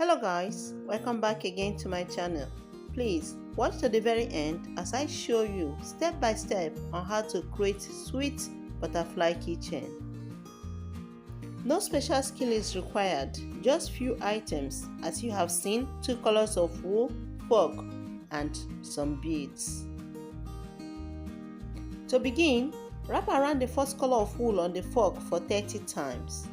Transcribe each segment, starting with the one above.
Hello guys, welcome back again to my channel. Please watch to the very end as I show you step by step on how to create sweet butterfly keychain. No special skill is required, just few items as you have seen, 2 colors of wool, fork and some beads. To begin, wrap around the first color of wool on the fork for 30 times.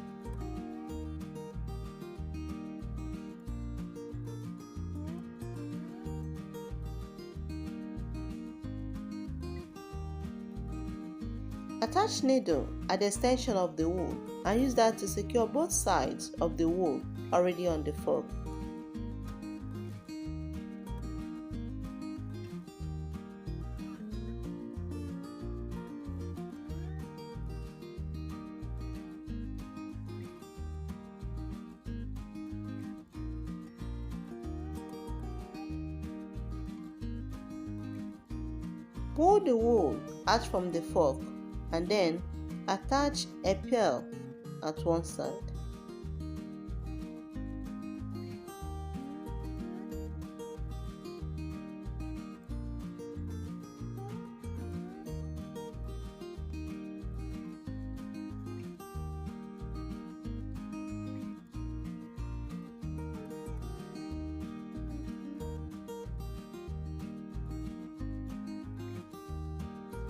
Attach needle at the extension of the wool and use that to secure both sides of the wool already on the fork. Pull the wool out from the fork and then attach a pearl at one side.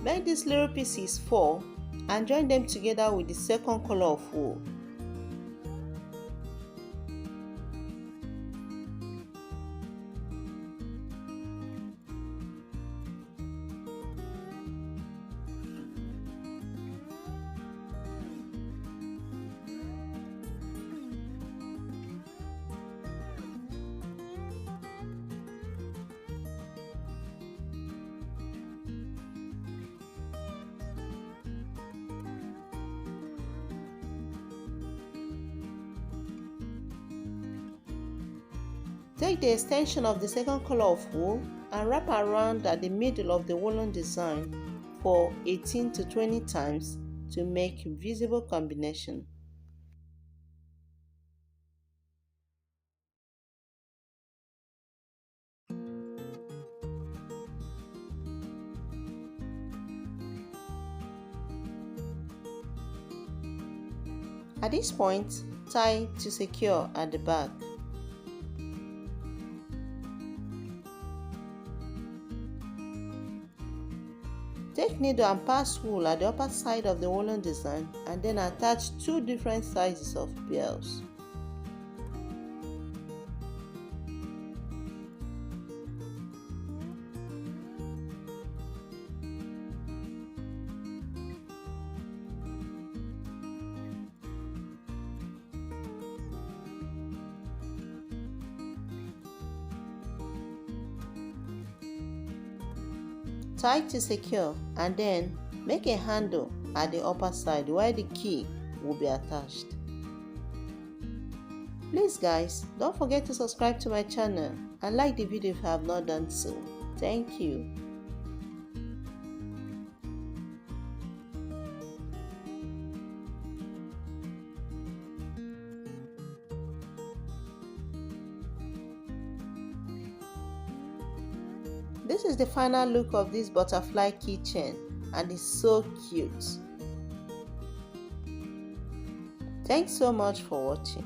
Make these little pieces 4 and join them together with the second color of wool. Take the extension of the second color of wool and wrap around at the middle of the woolen design for 18 to 20 times to make visible combination. At this point, tie to secure at the back. Take needle and pass wool at the upper side of the woolen design and then attach 2 different sizes of pearls. Tie to secure and then make a handle at the upper side where the key will be attached. Please guys, don't forget to subscribe to my channel and like the video if you have not done so. Thank you. This is the final look of this butterfly keychain and it's so cute. Thanks so much for watching.